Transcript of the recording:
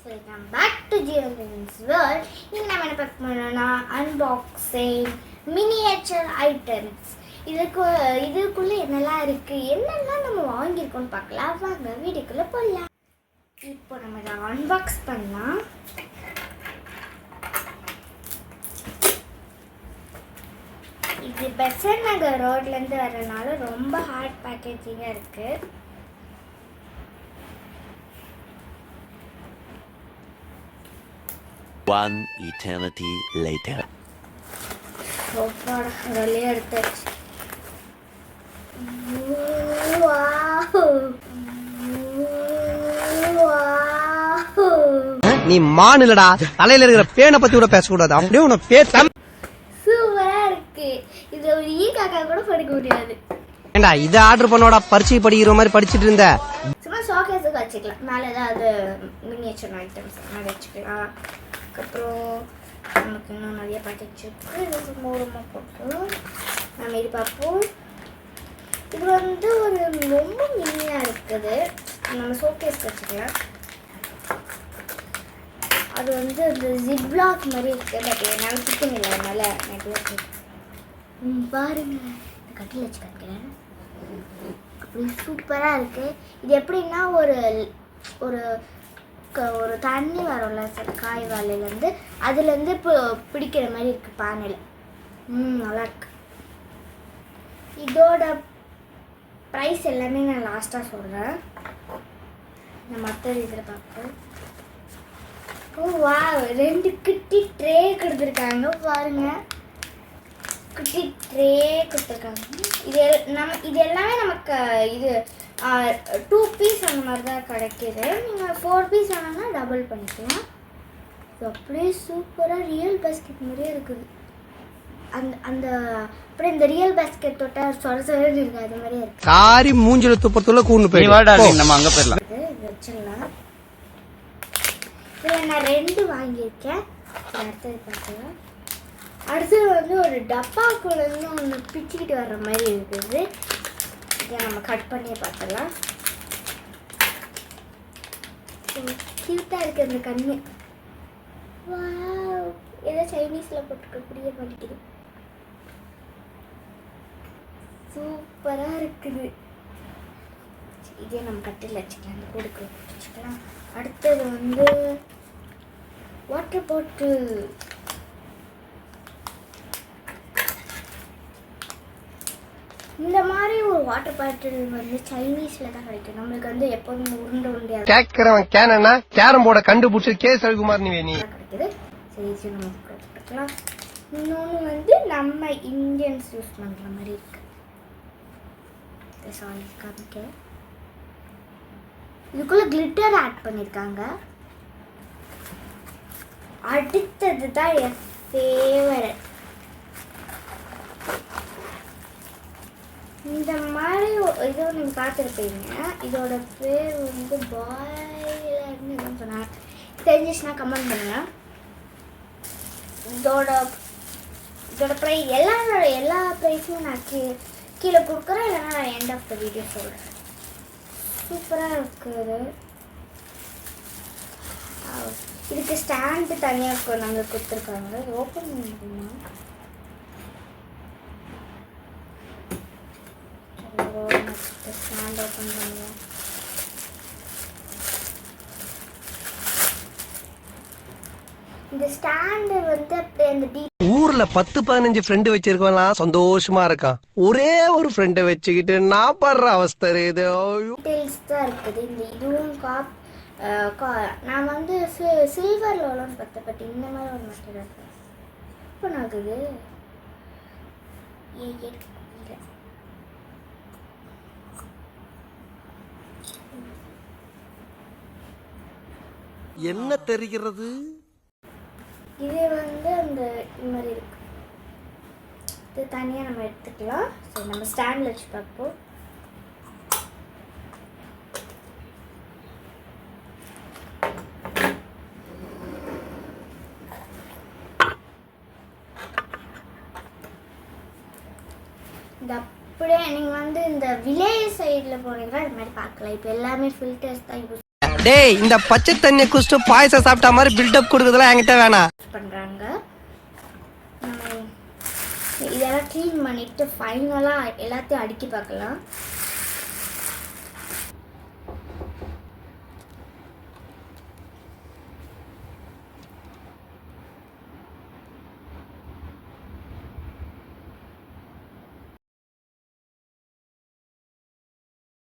welcome back to Jyotin's World. இன்னைக்கு நம்ம என்ன பார்க்க போறோம்னா unboxing miniature items. இதுக்குள்ள என்னெல்லாம் இருக்கு, என்னெல்லாம் நம்ம வாங்கியிருக்கோம்னு பார்க்கலாம். வாங்க வீடியோக்குள்ள போகலாம். இப்போ நம்ம இதை அன்பாக்ஸ் பண்ணலாம். இது பெசன்ட் நகர் ரோட்லேருந்து வரனால ரொம்ப ஹார்ட் பேக்கேஜிங்காக இருக்குது. One eternity later. சூப்பர் வெளியே எடுத்தாச்சு. நீ மானுலடா, தலையில இருக்கிற பேனை பத்தி கூட பேசக்கூடாது. அப்படியே உன பேச சூப்பரா இருக்கு. இது ஒரு காக்கா கூட படிக்க முடியாது. ஏண்டா இதை ஆர்டர் பண்ணோட பரிச்சை படிக்கிற மாதிரி படிச்சுட்டு இருந்த. சும்மா ஷோகேஸுக்கு வச்சுக்கலாம். மேலே ஏதாவது மினியேச்சர் ஐட்டம்ஸ் மாதிரி வச்சுக்கலாம். அதுக்கப்புறம் நமக்கு இன்னும் நிறைய பேக்கேஜ் இருக்குது. இது மூலமாக போட்டு நம்ம இது பார்ப்போம். இது வந்து ஒரு ரொம்ப மினியாக இருக்குது. நம்ம ஷோகேஸ்க்கு வச்சுக்கலாம். அது வந்து இந்த ஜிப்லாக் மாதிரி இருக்குது. பட் என்னால் சிக்கன் இல்லை, அதனால நெட்ஒர்க் பாருங்க. இந்த கட்டில் வச்சு காட்டுறேன். அப்படி சூப்பராக இருக்குது. இது எப்படின்னா ஒரு ஒரு ஒரு தண்ணி வரும்ல சார், காய் வாழையிலேருந்து அதுலேருந்து இப்போ பிடிக்கிற மாதிரி இருக்குது பானையில். நல்லாயிருக்கு. இதோட ப்ரைஸ் எல்லாமே நான் லாஸ்ட்டாக சொல்கிறேன். நான் மற்ற இதில் பார்ப்பேன். ஓ வா, 2 குட்டி ட்ரே கொடுத்துருக்காங்க பாருங்க. குட்டி ட்ரே கொடுத்துருக்காங்க. இது எல்லாமே நமக்கு இது 2 பீஸ் அந்த மாதிரி தான் கிடைக்கிது. நீங்கள் 4 பீஸ் ஆனோன்னா டபுள் பண்ணிக்கலாம். இது அப்படியே சூப்பராக ரியல் பாஸ்கெட் மாதிரியே இருக்குது. அந்த அப்படியே இந்த ரியல் பாஸ்கெட் தொட்டா சொர இருக்கு, அது மாதிரியே இருக்கு. காரி மூஞ்சில துப்பத்துள்ள கூண்டு போய் நம்ம அங்க போயிடலாம். இது வச்சிடலாம். இதில் நான் 2 வாங்கியிருக்கேன். அடுத்தது பார்க்கலாம். அடுத்தது வந்து ஒரு டப்பாக்குள்ளேருந்து ஒன்று பிச்சுக்கிட்டு வர்ற மாதிரி இருக்குது. இதை நம்ம கட் பண்ணி பார்த்துலாம். க்யூட்டாக இருக்குது அந்த கண்ணு. வாவ், ஏதோ சைனீஸில் போட்டுக்க புரிய மாட்டேங்குது. சூப்பராக இருக்குது. இதே நம்ம கட்டில் வச்சுக்கலாம். அந்த கூடுக்கு வச்சுக்கலாம். அடுத்தது வந்து வாட்டர் பாட்டில். இந்த மாதிரி ஒரு வாட்டர் பாட்டில் வந்து சைனீஸில் தான் கிடைக்கும். நம்மளுக்கு வந்து எப்போதும் உருண்டை கேட்கிறவன் கேனா கேரம் போர்டை கண்டுபிடிச்சு கே ரவிக்குமார் நீ கிடைக்குது. சரி நம்ம போட்டுக்கலாம். இன்னொன்று வந்து நம்ம இந்தியன்ஸ் யூஸ் பண்ணுற மாதிரி இருக்கு. சாரி காமிக்க. இதுக்குள்ள கிளிட்டர் ஆட் பண்ணியிருக்காங்க. அடுத்தது தான் என் ஃபேவரட். இந்த மாதிரி இதோ நீங்கள் பார்த்துருப்பீங்க. இதோட பேர் வந்து பாய்லர்னு எதுவும் சொன்னாங்க. தெரிஞ்சிச்சுன்னா கமெண்ட் பண்ணுங்க. இதோட ப்ரைஸ் எல்லா ப்ரைஸும் நான் கீழே கொடுக்குறேன். இல்லைன்னா நான் எண்ட் ஆஃப் த வீடியோ சொல்கிறேன். சூப்பராக இருக்குது. இதுக்கு ஸ்டாண்டு தனியாக நாங்கள் கொடுத்துருக்காங்க. ஓப்பன் பண்ணிக்கணுமா? ஸ்டாண்ட் ஓப்பன் பண்ணுவோம். இந்த ஸ்டாண்டு வந்து அப்படியே அந்த ஊர்ல 10-15 ஃப்ரெண்டு வச்சிருக்கலாம், சந்தோஷமா இருக்கான். ஒரே ஒரு ஃப்ரெண்டை வச்சுக்கிட்டு நான் படுற அவஸ்தை இது. டீடைல்ஸ் தான் இருக்குது. இந்த இதுவும் நான் வந்து சில்வரில் உள்ளன்னு பார்த்தேன். பட் இந்த மாதிரி ஒரு மெட்டீரியல் ஓப்பன் ஆகுது. என்ன தெரிகிறது? இது வந்து அந்த இது மாதிரி இருக்கு. இது தனியாக நம்ம எடுத்துக்கலாம். சரி, நம்ம ஸ்டாண்டில் வச்சு பார்ப்போம். இந்த அப்படியே நீங்கள் வந்து இந்த வில்லேஜ் சைடில் போனீங்கன்னா இது மாதிரி பார்க்கலாம். இப்போ எல்லாமே ஃபில்டர்ஸ் தான் யூஸ் டேய் இந்த பச்சை தண்ணியை குடிச்சிட்டு பாயசம் சாப்பிட்ட மாதிரி பில்டப் கொடுக்குறதுலாம் என்கிட்ட வேணாம். பண்ணுறாங்க. இதெல்லாம் க்ளீன் பண்ணிவிட்டு ஃபைனலாக எல்லாத்தையும் அடுக்கி பார்க்கலாம்.